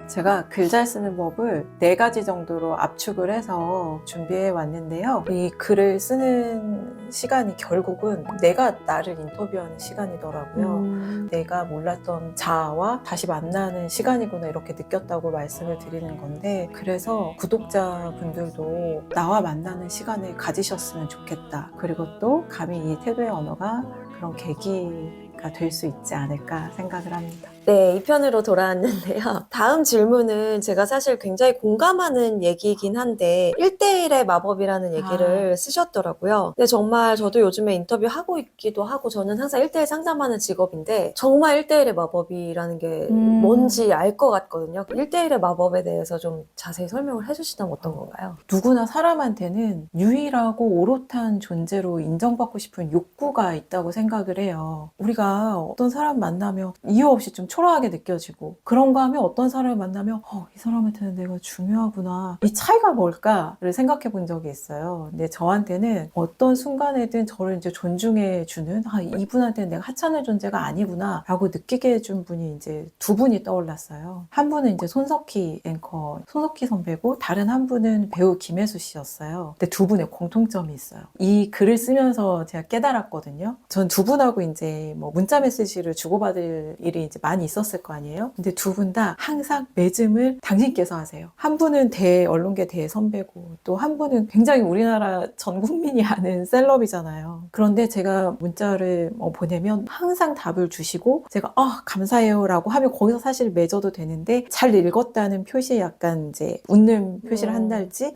제가 글 잘 쓰는 법을 4가지 정도로 압축을 해서 준비해 왔는데요. 이 글을 쓰는 시간이 결국은 내가 나를 인터뷰하는 시간이더라고요. 내가 몰랐던 자아와 다시 만나는 시간이구나 이렇게 느꼈다고 말씀을 드리는 건데, 그래서 구독자분들도 나와 만나는 시간을 가지셨으면 좋겠다. 그리고 또 감히 이 태도의 언어가 그런 계기가 될 수 있지 않을까 생각을 합니다. 네, 2편으로 돌아왔는데요. 다음 질문은 제가 사실 굉장히 공감하는 얘기이긴 한데 1대1의 마법이라는 얘기를 쓰셨더라고요. 근데 정말 저도 요즘에 인터뷰하고 있기도 하고 저는 항상 1대1 상담하는 직업인데 정말 1대1의 마법이라는 게 뭔지 알 것 같거든요. 1대1의 마법에 대해서 좀 자세히 설명을 해주시다면 어떤 건가요? 누구나 사람한테는 유일하고 오롯한 존재로 인정받고 싶은 욕구가 있다고 생각을 해요. 우리가 어떤 사람 만나면 이유 없이 좀 초라하게 느껴지고, 그런가 하면 어떤 사람을 만나면 이 사람한테는 내가 중요하구나, 이 차이가 뭘까를 생각해 본 적이 있어요. 근데 저한테는 어떤 순간에든 저를 이제 존중해 주는, 이분한테는 내가 하찮은 존재가 아니구나 라고 느끼게 해준 분이 이제 2분이 떠올랐어요. 한 분은 이제 손석희 앵커, 손석희 선배고, 다른 한 분은 배우 김혜수 씨였어요. 근데 2분의 공통점이 있어요. 이 글을 쓰면서 제가 깨달았거든요. 전 2분하고 이제 뭐 문자 메시지를 주고받을 일이 이제 많이 있었을 거 아니에요. 근데 2분 다 항상 매짐을 당신께서 하세요. 한 분은 언론계 대선배고, 또 한 분은 굉장히 우리나라 전 국민이 아는 셀럽이잖아요. 그런데 제가 문자를 보내면 항상 답을 주시고, 제가 감사해요 라고 하면 거기서 사실 맺어도 되는데, 잘 읽었다는 표시에 약간 이제 웃는 표시를 한달지,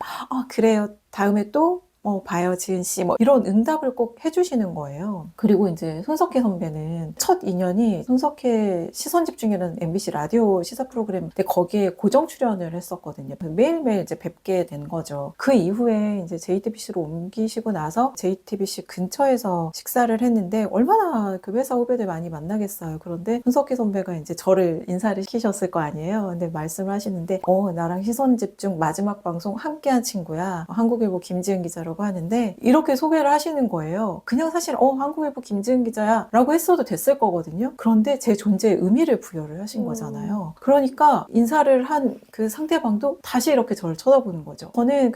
그래요, 다음에 또 봐요 지은 씨, 이런 응답을 꼭 해주시는 거예요. 그리고 이제 손석희 선배는 첫 인연이 손석희 시선집중이라는 MBC 라디오 시사 프로그램, 근데 거기에 고정 출연을 했었거든요. 매일매일 이제 뵙게 된 거죠. 그 이후에 이제 JTBC로 옮기시고 나서 JTBC 근처에서 식사를 했는데, 얼마나 그 회사 후배들 많이 만나겠어요. 그런데 손석희 선배가 이제 저를 인사를 시키셨을 거 아니에요. 근데 말씀을 하시는데, 나랑 시선집중 마지막 방송 함께한 친구야, 한국일보 김지은 기자로 하는데, 이렇게 소개를 하시는 거예요. 그냥 사실 한국일보 김지은 기자야 라고 했어도 됐을 거거든요. 그런데 제 존재에 의미를 부여를 하신 거잖아요. 그러니까 인사를 한 그 상대방도 다시 이렇게 저를 쳐다보는 거죠. 저는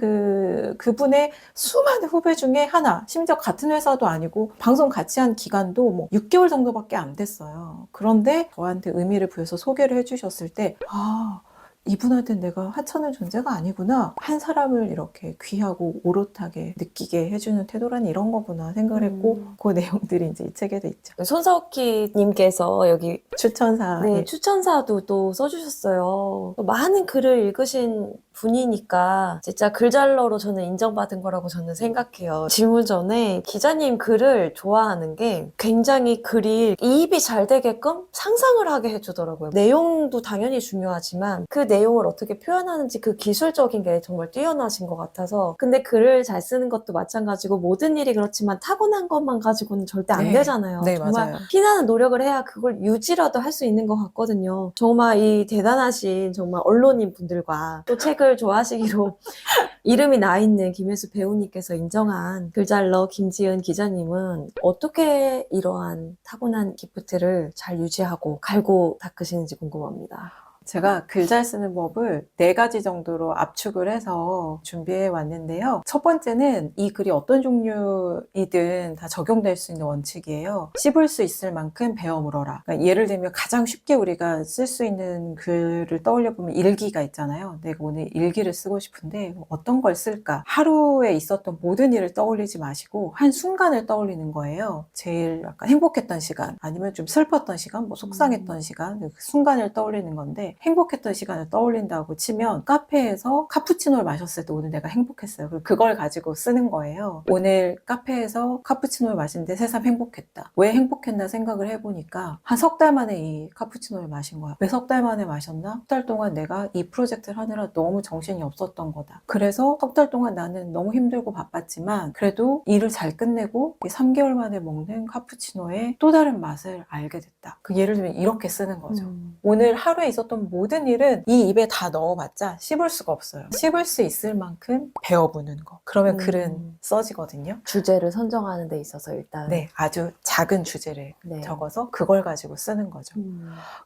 그분의 수많은 후배 중에 하나, 심지어 같은 회사도 아니고 방송 같이 한 기간도 6개월 정도밖에 안 됐어요. 그런데 저한테 의미를 부여서 소개를 해주셨을 때, 이분한테는 내가 하찮은 존재가 아니구나, 한 사람을 이렇게 귀하고 오롯하게 느끼게 해주는 태도란 이런 거구나 생각을 했고, 그 내용들이 이제 이 책에도 있죠. 손석희 님께서 여기 추천사. 추천사도 또 써주셨어요. 많은 글을 읽으신 분이니까 진짜 글잘러로 저는 인정받은 거라고 저는 생각해요. 질문 전에 기자님 글을 좋아하는 게 굉장히 글이 이입이 잘 되게끔 상상을 하게 해주더라고요. 내용도 당연히 중요하지만 그 내용을 어떻게 표현하는지 그 기술적인 게 정말 뛰어나신 것 같아서. 근데 글을 잘 쓰는 것도 마찬가지고 모든 일이 그렇지만 타고난 것만 가지고는 절대 안 되잖아요. 네, 정말 맞아요. 피나는 노력을 해야 그걸 유지라도 할 수 있는 것 같거든요. 정말 이 대단하신 정말 언론인 분들과 또 책을 좋아하시기로 이름이 나 있는 김혜수 배우님께서 인정한 글잘러 김지은 기자님은 어떻게 이러한 타고난 기프트를 잘 유지하고 갈고 닦으시는지 궁금합니다. 제가 글 잘 쓰는 법을 4가지 정도로 압축을 해서 준비해 왔는데요. 첫 번째는 이 글이 어떤 종류이든 다 적용될 수 있는 원칙이에요. 씹을 수 있을 만큼 베어 물어라. 그러니까 예를 들면 가장 쉽게 우리가 쓸 수 있는 글을 떠올려 보면 일기가 있잖아요. 내가 오늘 일기를 쓰고 싶은데 어떤 걸 쓸까? 하루에 있었던 모든 일을 떠올리지 마시고 한 순간을 떠올리는 거예요. 제일 약간 행복했던 시간, 아니면 좀 슬펐던 시간, 속상했던 시간, 그 순간을 떠올리는 건데, 행복했던 시간을 떠올린다고 치면 카페에서 카푸치노를 마셨을 때 오늘 내가 행복했어요. 그걸 가지고 쓰는 거예요. 오늘 카페에서 카푸치노를 마시는데 새삼 행복했다. 왜 행복했나 생각을 해보니까 한 3달 만에 이 카푸치노를 마신 거야. 왜 3달 만에 마셨나? 3달 동안 내가 이 프로젝트를 하느라 너무 정신이 없었던 거다. 그래서 3달 동안 나는 너무 힘들고 바빴지만 그래도 일을 잘 끝내고 3개월 만에 먹는 카푸치노의 또 다른 맛을 알게 됐다. 예를 들면 이렇게 쓰는 거죠. 오늘 하루에 있었던 왜냐면 모든 일은 이 입에 다 넣어봤자 씹을 수가 없어요. 씹을 수 있을 만큼 배워보는 거. 그러면 글은 써지거든요. 주제를 선정하는 데 있어서 일단. 네, 아주 작은 주제를 네. 적어서 그걸 가지고 쓰는 거죠.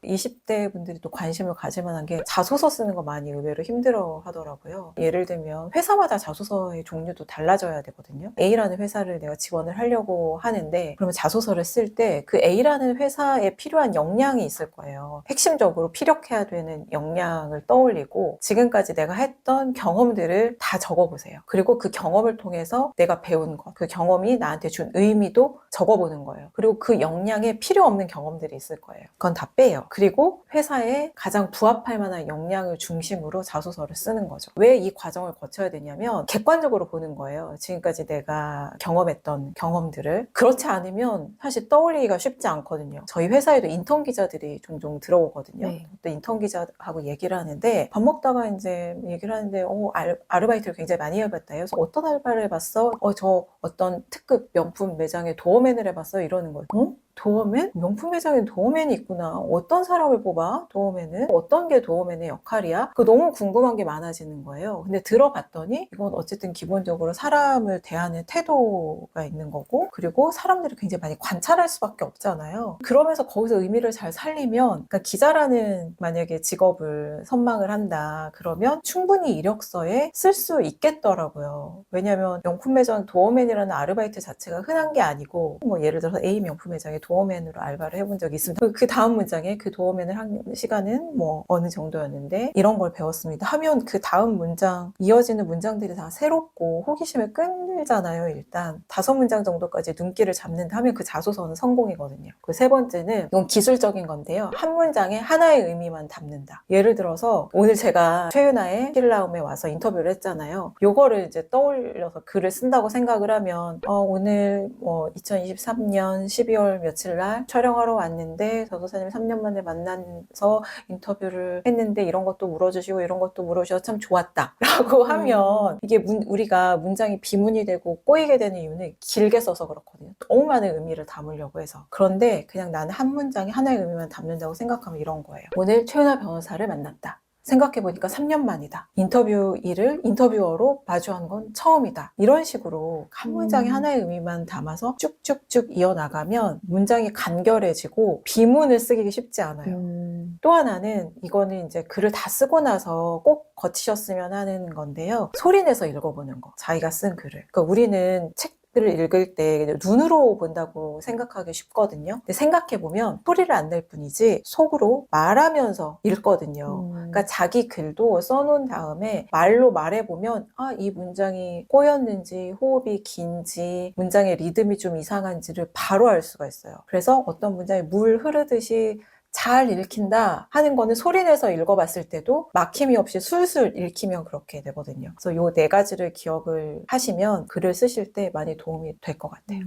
20대 분들이 또 관심을 가질 만한 게 자소서 쓰는 거 많이 의외로 힘들어 하더라고요. 예를 들면 회사마다 자소서의 종류도 달라져야 되거든요. A라는 회사를 내가 지원을 하려고 하는데 그러면 자소서를 쓸 때 그 A라는 회사에 필요한 역량이 있을 거예요. 핵심적으로 피력해야 되는 역량을 떠올리고 지금까지 내가 했던 경험들을 다 적어보세요. 그리고 그 경험을 통해서 내가 배운 것, 그 경험이 나한테 준 의미도 적어보는 거예요. 그리고 그 역량에 필요 없는 경험들이 있을 거예요. 그건 다 빼요. 그리고 회사에 가장 부합할 만한 역량을 중심으로 자소서를 쓰는 거죠. 왜 이 과정을 거쳐야 되냐면 객관적으로 보는 거예요. 지금까지 내가 경험했던 경험들을. 그렇지 않으면 사실 떠올리기가 쉽지 않거든요. 저희 회사에도 인턴 기자들이 종종 들어오거든요. 네. 또 인턴 기자하고 얘기를 하는데 밥 먹다가 이제 얘기를 하는데 아르바이트를 굉장히 많이 해봤다. 그래서 어떤 알바를 해봤어? 저 어떤 특급 명품 매장에 도어맨을 해봤어? 이러는 거예요. 도어맨? 명품 매장에 도어맨이 있구나. 어떤 사람을 뽑아? 도어맨은? 어떤 게 도어맨의 역할이야? 그거 너무 궁금한 게 많아지는 거예요. 근데 들어봤더니 이건 어쨌든 기본적으로 사람을 대하는 태도가 있는 거고 그리고 사람들이 굉장히 많이 관찰할 수밖에 없잖아요. 그러면서 거기서 의미를 잘 살리면 그러니까 기자라는 만약에 직업을 선망을 한다. 그러면 충분히 이력서에 쓸 수 있겠더라고요. 왜냐하면 명품 매장 도어맨이라는 아르바이트 자체가 흔한 게 아니고 뭐 예를 들어서 A 명품 매장에 도어맨으로 알바를 해본 적이 있습니다. 그 다음 문장에 그 도어맨을 한 시간은 뭐 어느 정도였는데 이런 걸 배웠습니다 하면 그 다음 문장 이어지는 문장들이 다 새롭고 호기심을 끌잖아요. 일단 5문장 정도까지 눈길을 잡는다 하면 그 자소서는 성공이거든요. 그 세 번째는 이건 기술적인 건데요. 한 문장에 하나의 의미만 담는다. 예를 들어서 오늘 제가 최윤아의 킬라움에 와서 인터뷰를 했잖아요. 요거를 이제 떠올려서 글을 쓴다고 생각을 하면 오늘 뭐 2023년 12월 며칠 날 촬영하러 왔는데 전도사님 3년 만에 만나서 인터뷰를 했는데 이런 것도 물어주시고 이런 것도 물어주셔서 참 좋았다 라고 하면 이게 우리가 문장이 비문이 되고 꼬이게 되는 이유는 길게 써서 그렇거든요. 너무 많은 의미를 담으려고 해서. 그런데 그냥 나는 한 문장에 하나의 의미만 담는다고 생각하면 이런 거예요. 오늘 최윤아 변호사를 만났다. 생각해보니까 3년 만이다. 인터뷰 일을 인터뷰어로 마주한 건 처음이다. 이런 식으로 한 문장에 하나의 의미만 담아서 쭉쭉쭉 이어나가면 문장이 간결해지고 비문을 쓰기 쉽지 않아요. 또 하나는 이거는 이제 글을 다 쓰고 나서 꼭 거치셨으면 하는 건데요. 소리내서 읽어보는 거. 자기가 쓴 글을. 그러니까 우리는 책을 읽을 때 눈으로 본다고 생각하기 쉽거든요. 근데 생각해보면 소리를 안 낼 뿐이지 속으로 말하면서 읽거든요. 그러니까 자기 글도 써놓은 다음에 말로 말해보면 이 문장이 꼬였는지 호흡이 긴지 문장의 리듬이 좀 이상한지를 바로 알 수가 있어요. 그래서 어떤 문장이 물 흐르듯이 잘 읽힌다 하는 거는 소리내서 읽어봤을 때도 막힘이 없이 술술 읽히면 그렇게 되거든요. 그래서 요 4가지를 기억을 하시면 글을 쓰실 때 많이 도움이 될 것 같아요.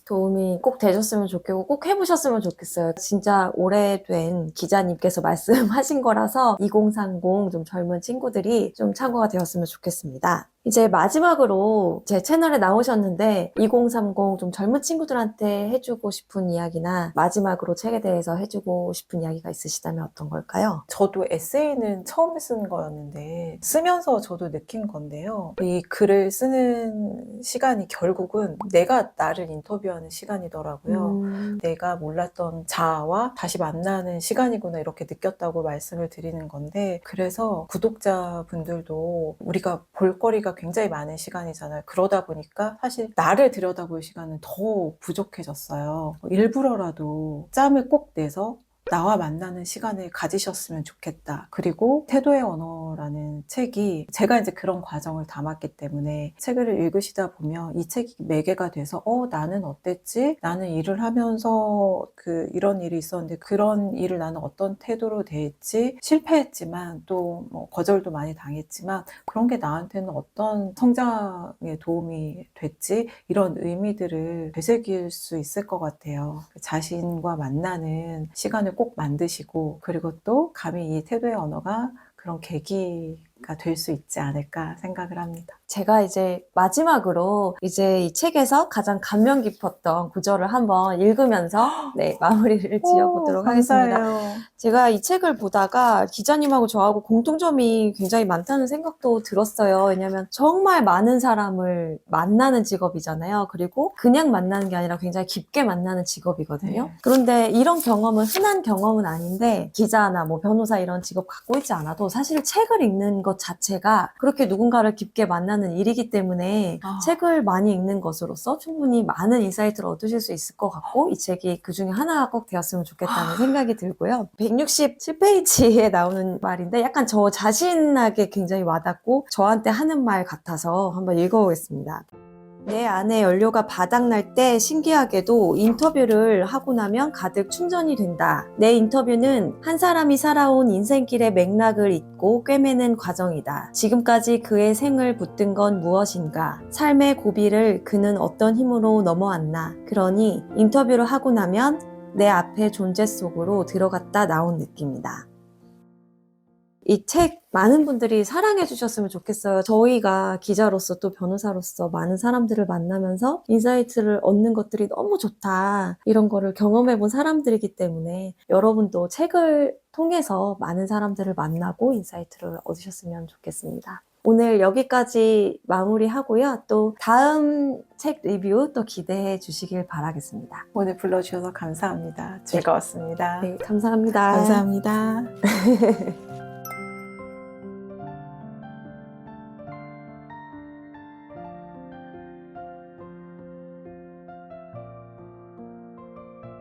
도움이 꼭 되셨으면 좋겠고 꼭 해보셨으면 좋겠어요. 진짜 오래된 기자님께서 말씀하신 거라서 2030 좀 젊은 친구들이 좀 참고가 되었으면 좋겠습니다. 이제 마지막으로 제 채널에 나오셨는데 2030 좀 젊은 친구들한테 해주고 싶은 이야기나 마지막으로 책에 대해서 해주고 싶은 이야기가 있으시다면 어떤 걸까요? 저도 에세이는 처음 쓴 거였는데 쓰면서 저도 느낀 건데요. 이 글을 쓰는 시간이 결국은 내가 나를 인터뷰하는 시간이더라고요. 내가 몰랐던 자아와 다시 만나는 시간이구나 이렇게 느꼈다고 말씀을 드리는 건데 그래서 구독자분들도 우리가 볼거리가 굉장히 많은 시간이잖아요. 그러다 보니까 사실 나를 들여다볼 시간은 더 부족해졌어요. 일부러라도 짬을 꼭 내서 나와 만나는 시간을 가지셨으면 좋겠다. 그리고 태도의 언어라는 책이 제가 이제 그런 과정을 담았기 때문에 책을 읽으시다 보면 이 책이 매개가 돼서 나는 어땠지? 나는 일을 하면서 이런 일이 있었는데 그런 일을 나는 어떤 태도로 대했지? 실패했지만 또 뭐 거절도 많이 당했지만 그런 게 나한테는 어떤 성장에 도움이 됐지? 이런 의미들을 되새길 수 있을 것 같아요. 자신과 만나는 시간을 꼭 만드시고 그리고 또 감히 이 태도의 언어가 그런 계기가 될 수 있지 않을까 생각을 합니다. 제가 이제 마지막으로 이제 이 책에서 가장 감명 깊었던 구절을 한번 읽으면서 네, 마무리를 지어보도록 하겠습니다. 감사해요. 제가 이 책을 보다가 기자님하고 저하고 공통점이 굉장히 많다는 생각도 들었어요. 왜냐면 정말 많은 사람을 만나는 직업이잖아요. 그리고 그냥 만나는 게 아니라 굉장히 깊게 만나는 직업이거든요. 네. 그런데 이런 경험은 흔한 경험은 아닌데 기자나 뭐 변호사 이런 직업 갖고 있지 않아도 사실 책을 읽는 것 자체가 그렇게 누군가를 깊게 만나는 일이기 때문에 책을 많이 읽는 것으로서 충분히 많은 인사이트를 얻으실 수 있을 것 같고 이 책이 그 중에 하나가 꼭 되었으면 좋겠다는 생각이 들고요. 167페이지에 나오는 말인데 약간 저 자신에게 굉장히 와닿고 저한테 하는 말 같아서 한번 읽어보겠습니다. 내 안에 연료가 바닥날 때 신기하게도 인터뷰를 하고 나면 가득 충전이 된다. 내 인터뷰는 한 사람이 살아온 인생길의 맥락을 잇고 꿰매는 과정이다. 지금까지 그의 생을 붙든 건 무엇인가? 삶의 고비를 그는 어떤 힘으로 넘어왔나? 그러니 인터뷰를 하고 나면 내 앞의 존재 속으로 들어갔다 나온 느낌이다. 이 책 많은 분들이 사랑해 주셨으면 좋겠어요. 저희가 기자로서 또 변호사로서 많은 사람들을 만나면서 인사이트를 얻는 것들이 너무 좋다. 이런 거를 경험해 본 사람들이기 때문에 여러분도 책을 통해서 많은 사람들을 만나고 인사이트를 얻으셨으면 좋겠습니다. 오늘 여기까지 마무리하고요. 또 다음 책 리뷰 또 기대해 주시길 바라겠습니다. 오늘 불러주셔서 감사합니다. 즐거웠습니다. 네, 감사합니다. 감사합니다.